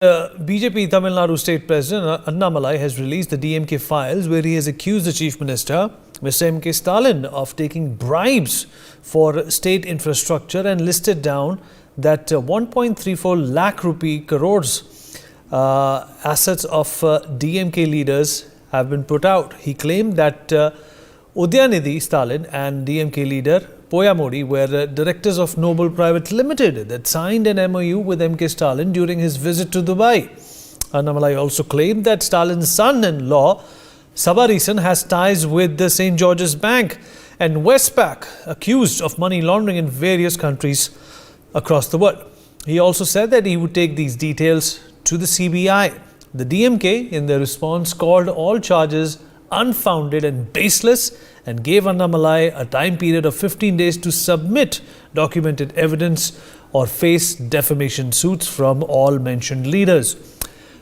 BJP Tamil Nadu State President Annamalai has released the DMK Files where he has accused the Chief Minister, Mr. M.K. Stalin, of taking bribes for state infrastructure and listed down that 1.34 lakh rupee crores assets of DMK leaders have been put out. He claimed that Udyanidhi Stalin and DMK leader Poya Modi were directors of Noble Private Limited that signed an MOU with M.K. Stalin during his visit to Dubai. Annamalai also claimed that Stalin's son-in-law, Sabarisan, has ties with the St. George's Bank and Westpac, accused of money laundering in various countries across the world. He also said that he would take these details to the CBI. The DMK, in their response, called all charges unfounded and baseless and gave Annamalai a time period of 15 days to submit documented evidence or face defamation suits from all mentioned leaders.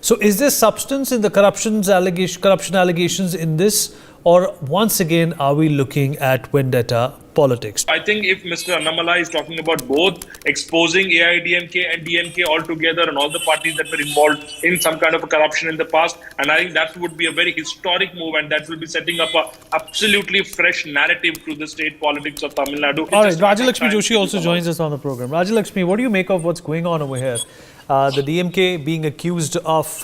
So is there substance in the corruption allegations in this, or once again are we looking at vendetta politics? I think if Mr. Annamalai is talking about both exposing AIDMK and DMK altogether and all the parties that were involved in some kind of a corruption in the past, and I think that would be a very historic move, and that will be setting up a absolutely fresh narrative to the state politics of Tamil Nadu. All right, Rajalakshmi Joshi also joins us on the program. Rajalakshmi, what do you make of what's going on over here? The DMK being accused of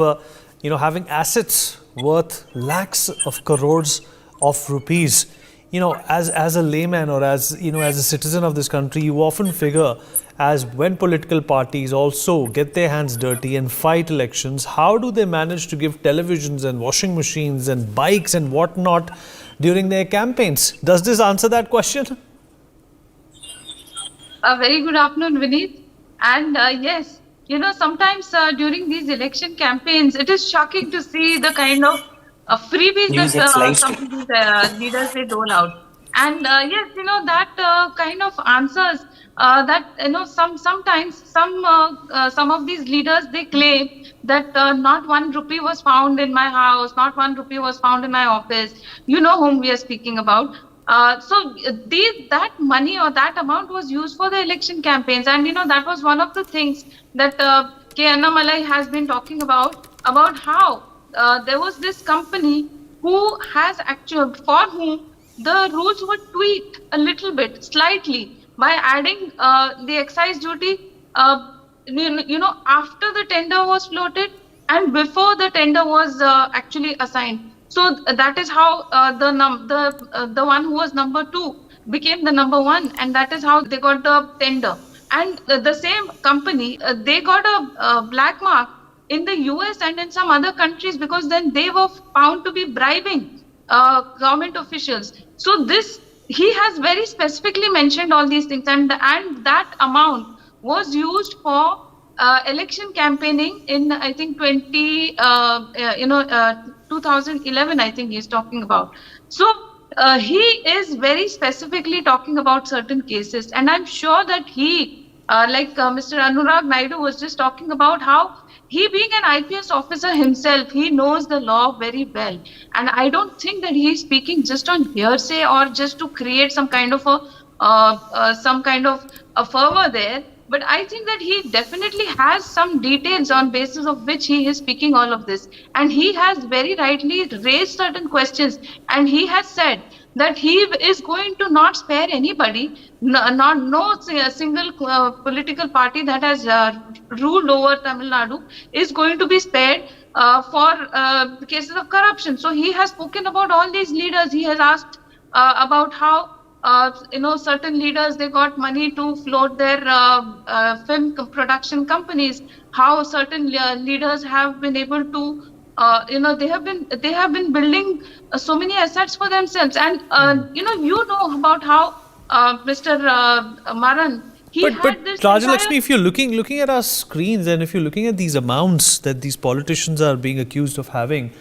having assets worth lakhs of crores of rupees. As a layman or as a citizen of this country, you often figure as when political parties also get their hands dirty and fight elections, how do they manage to give televisions and washing machines and bikes and whatnot during their campaigns? Does this answer that question? A very good afternoon, Vineet. And yes, sometimes during these election campaigns, it is shocking to see the kind of freebies that some of these leaders they dole out. And yes, that kind of answers that sometimes some of these leaders they claim that not 1 rupee was found in my house, not 1 rupee was found in my office. You know whom we are speaking about. So that money or that amount was used for the election campaigns, and that was one of the things that K. Annamalai has been talking about how there was this company who has for whom the rules were tweaked a little bit, slightly, by adding the excise duty, after the tender was floated and before the tender was actually assigned. So that is how the one who was number 2 became the number 1, and that is how they got the tender. And the same company, they got a black mark in the US and in some other countries because then they were found to be bribing government officials. So he has very specifically mentioned all these things, and that amount was used for election campaigning in I think 2011, I think he's talking about. So he is very specifically talking about certain cases, and I'm sure that he, Mr. Anurag Naidu was just talking about how he being an IPS officer himself, he knows the law very well. And I don't think that he is speaking just on hearsay or just to create some kind of a fervor there. But I think that he definitely has some details on basis of which he is speaking all of this. And he has very rightly raised certain questions. And he has said that he is going to not spare anybody, no single political party that has ruled over Tamil Nadu is going to be spared for cases of corruption. So he has spoken about all these leaders. He has asked about how certain leaders, they got money to float their film production companies, how certain leaders have been able to they have been building so many assets for themselves. And about how Mr. Maran, but Rajalakshmi, if you're looking at our screens and if you're looking at these amounts that these politicians are being accused of having,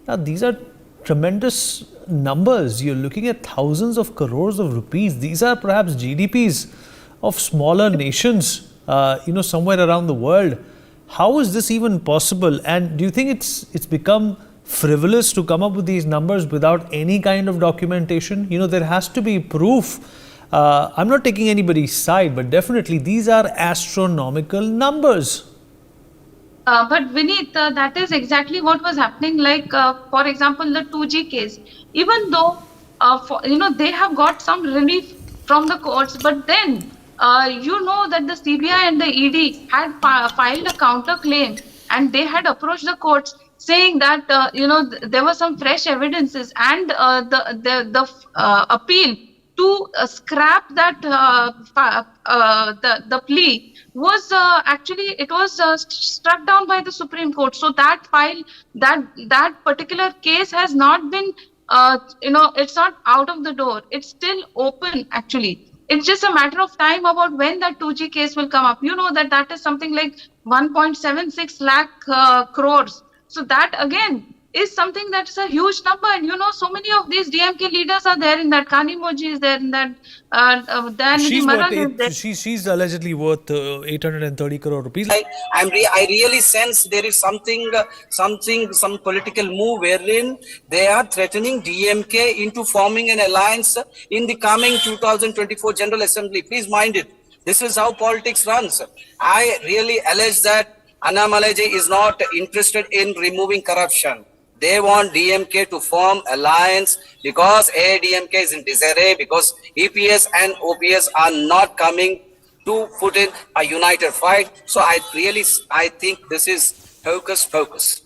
now these are tremendous numbers. You're looking at thousands of crores of rupees. These are perhaps GDPs of smaller nations, somewhere around the world. How is this even possible? And do you think it's become frivolous to come up with these numbers without any kind of documentation? There has to be proof. I'm not taking anybody's side, but definitely these are astronomical numbers. But Vineet, that is exactly what was happening. Like, for example, the 2G case. Even though, they have got some relief from the courts, but then, that the CBI and the ED had filed a counter claim, and they had approached the courts saying that, there were some fresh evidences, and the appeal to scrap that the plea was actually it was struck down by the Supreme Court. So that file, that particular case has not been, it's not out of the door. It's still open. Actually, it's just a matter of time about when that 2G case will come up. You know that is something like 1.76 lakh crores. So that again is something that's a huge number. And so many of these DMK leaders are there in that. Kanimoji is there in that. She's Maharaj is there. she's allegedly worth 830 crore rupees. I really sense there is some political move wherein they are threatening DMK into forming an alliance in the coming 2024 General Assembly. Please mind it. This is how politics runs. I really allege that Annamalai is not interested in removing corruption. They want DMK to form alliance because AIDMK is in disarray, because EPS and OPS are not coming to put in a united fight. So I think this is hocus pocus.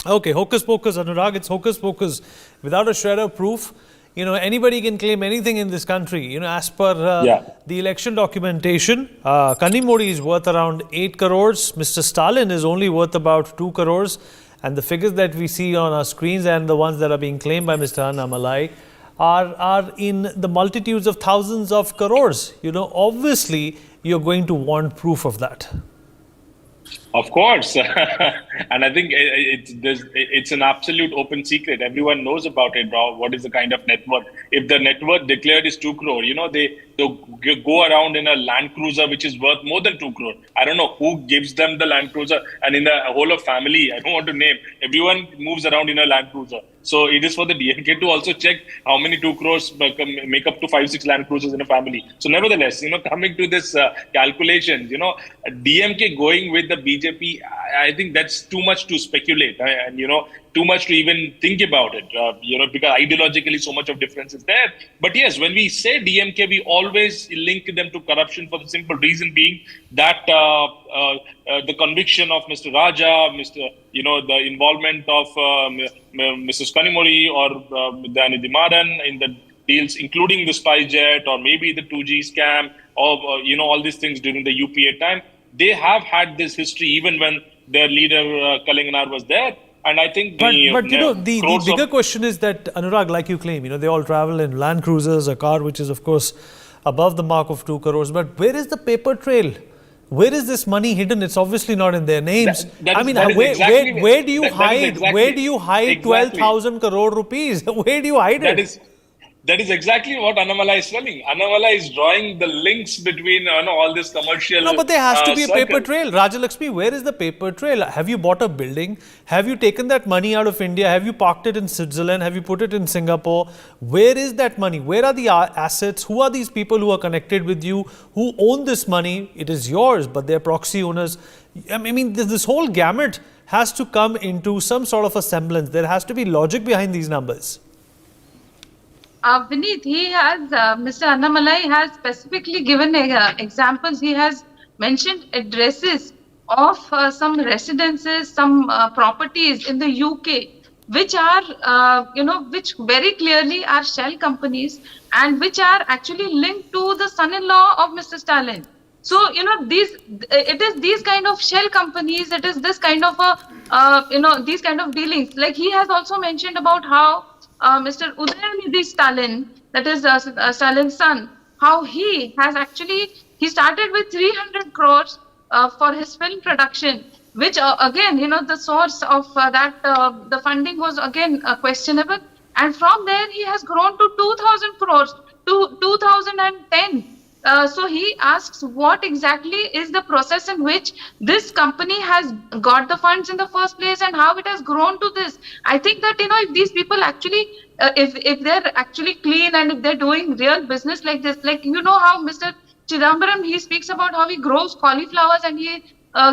Okay, hocus pocus, Anurag. It's hocus pocus without a shred of proof. Anybody can claim anything in this country. As per the election documentation, Kanimodi is worth around 8 crores. Mr. Stalin is only worth about 2 crores. And the figures that we see on our screens and the ones that are being claimed by Mr. Annamalai are in the multitudes of thousands of crores. Obviously, you're going to want proof of that. Of course. And I think it's an absolute open secret. Everyone knows about it, bro. What is the kind of net worth? If the net worth declared is 2 crore, they go around in a Land Cruiser which is worth more than 2 crore. I don't know who gives them the Land Cruiser. And in the whole of family, I don't want to name, everyone moves around in a Land Cruiser. So it is for the DMK to also check how many 2 crores make up to 5-6 Land Cruisers in a family. So nevertheless, coming to this calculations, DMK going with the BJP, I think that's too much to speculate and, too much to even think about it, because ideologically so much of difference is there. But yes, when we say DMK, we always link them to corruption for the simple reason being that the conviction of Mr. Raja, the involvement of Mrs. Kanimori or Dhanidhi Maran in the deals, including the spy jet or maybe the 2G scam or, all these things during the UPA time. They have had this history even when their leader Kalinganar was there. And I think the bigger question is that, Anurag, like you claim, they all travel in Land Cruisers, a car which is, of course, above the mark of 2 crores. But where is the paper trail? Where is this money hidden? It's obviously not in their names. Where do you hide? Where do you hide 12,000 crore rupees? Where do you hide it? That is exactly what Annamalai is telling. Annamalai is drawing the links between all this commercial. No, but there has to be a paper trail. Rajalakshmi, where is the paper trail? Have you bought a building? Have you taken that money out of India? Have you parked it in Switzerland? Have you put it in Singapore? Where is that money? Where are the assets? Who are these people who are connected with you? Who own this money? It is yours, but they're proxy owners. I mean, this whole gamut has to come into some sort of a semblance. There has to be logic behind these numbers. Vineet, Mr. Annamalai has specifically given examples. He has mentioned addresses of some residences, some properties in the UK, which are, which very clearly are shell companies and which are actually linked to the son-in-law of Mr. Stalin. So, it is these kind of shell companies, it is this kind of these kind of dealings. Like he has also mentioned about how Mr. Udayamidhi Stalin, that is Stalin's son, how he started with 300 crores for his film production, which again, the source of the funding was again questionable. And from there, he has grown to 2,000 crores to 2010. So he asks what exactly is the process in which this company has got the funds in the first place and how it has grown to this. I think that, if these people actually, if they're actually clean and if they're doing real business like this, like, how Mr. Chidambaram, he speaks about how he grows cauliflowers and he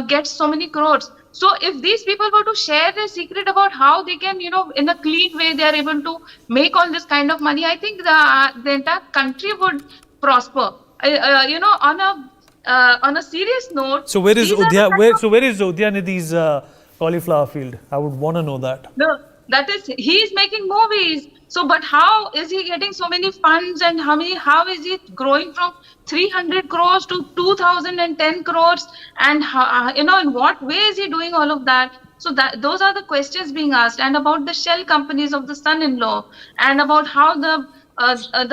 gets so many crores. So if these people were to share their secret about how they can, in a clean way, they are able to make all this kind of money, I think the entire country would prosper. On a serious note, So where is these are the Udhya? kind of Where is Udyanidhi's cauliflower field? I would want to know that. that is, he is making movies. So, but how is he getting so many funds, and how is he growing from 300 crores to 2010 crores, and how, in what way is he doing all of that? So those are the questions being asked, and about the shell companies of the son-in-law, and about how the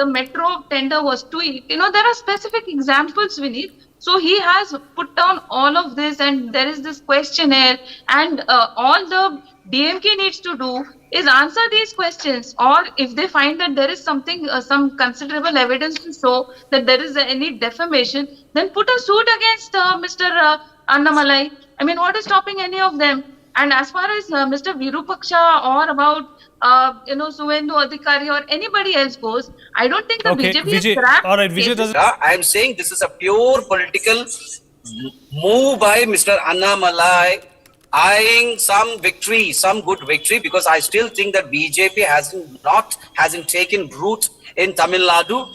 metro tender was tweaked. There are specific examples, Vineet. So he has put down all of this, and there is this questionnaire, and all the DMK needs to do is answer these questions, or if they find that there is something, some considerable evidence to show that there is any defamation, then put a suit against Mr. Annamalai. I mean, what is stopping any of them? And as far as Mr. Virupaksha or about Suvendu Adhikari or anybody else goes, I don't think the Okay, BJP Vijay. is grabbed All right, Vijay cases. doesn't. I am saying this is a pure political move by Mr. Annamalai, eyeing some victory, some good victory, because I still think that BJP hasn't taken root in Tamil Nadu.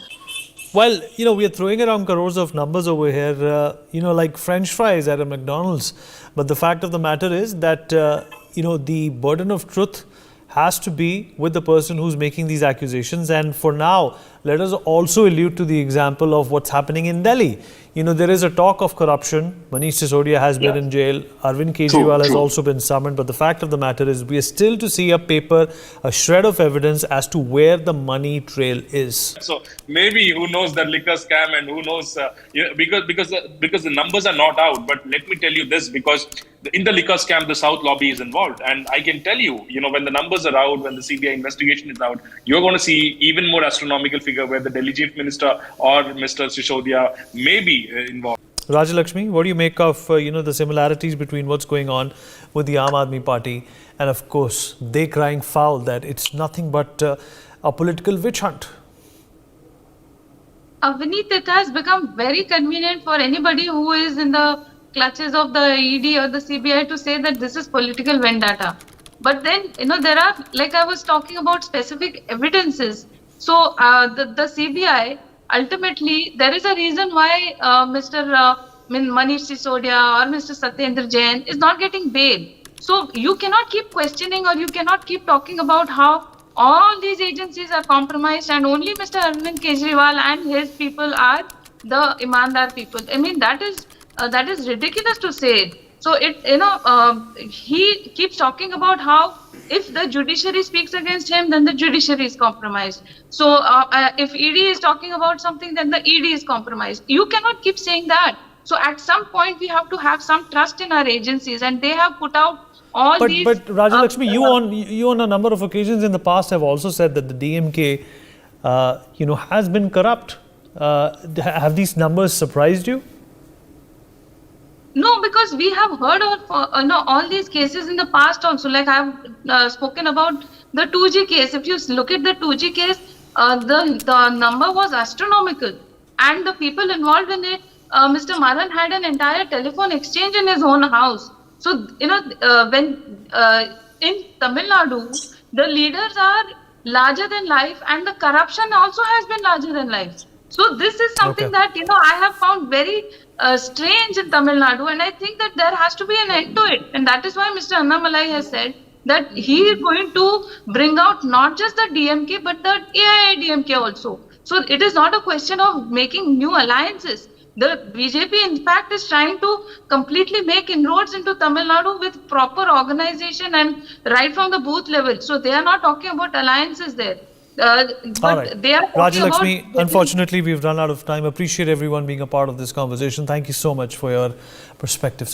Well, we are throwing around crores of numbers over here, like French fries at a McDonald's. But the fact of the matter is that, the burden of truth has to be with the person who's making these accusations. And for now, let us also allude to the example of what's happening in Delhi. There is a talk of corruption. Manish Sisodia has been in jail. Arvind Kejriwal has also been summoned. But the fact of the matter is, we are still to see a paper, a shred of evidence as to where the money trail is. So maybe who knows the liquor scam, and who knows because the numbers are not out. But let me tell you this, because in the liquor scam, the South lobby is involved, and I can tell you, when the numbers are out, when the CBI investigation is out, you're going to see even more astronomical figure where the Delhi Chief Minister or Mr. Sisodia may be involved. Rajalakshmi, what do you make of the similarities between what's going on with the Aam Aadmi Party and, of course, they crying foul that it's nothing but a political witch hunt? Vineet, it has become very convenient for anybody who is in the clutches of the ED or the CBI to say that this is political vendetta. But then, there are, like I was talking about, specific evidences. So the CBI, ultimately, there is a reason why Mr. Manish Sisodia or Mr. Satyendra Jain is not getting bail. So you cannot keep questioning, or you cannot keep talking about how all these agencies are compromised and only Mr. Arvind Kejriwal and his people are the Imandar people. I mean, that is ridiculous to say. So he keeps talking about how if the judiciary speaks against him, then the judiciary is compromised. So if ED is talking about something, then the ED is compromised. You cannot keep saying that. So at some point, we have to have some trust in our agencies, and they have put out all these. But Rajalakshmi, you on a number of occasions in the past have also said that the DMK, has been corrupt. Have these numbers surprised you? No, because we have heard of all these cases in the past also. Like I have spoken about the 2G case. If you look at the 2G case, the number was astronomical, and the people involved in it, Mr. Maran had an entire telephone exchange in his own house. So when in Tamil Nadu, the leaders are larger than life, and the corruption also has been larger than life. So this is something that I have found very strange in Tamil Nadu, and I think that there has to be an end to it. And that is why Mr. Annamalai has said that he is going to bring out not just the DMK but the AIADMK also. So it is not a question of making new alliances. The BJP, in fact, is trying to completely make inroads into Tamil Nadu with proper organization and right from the booth level. So they are not talking about alliances there. But they are talking Rajalakshmi, about. Unfortunately, we've run out of time. Appreciate everyone being a part of this conversation. Thank you so much for your perspective.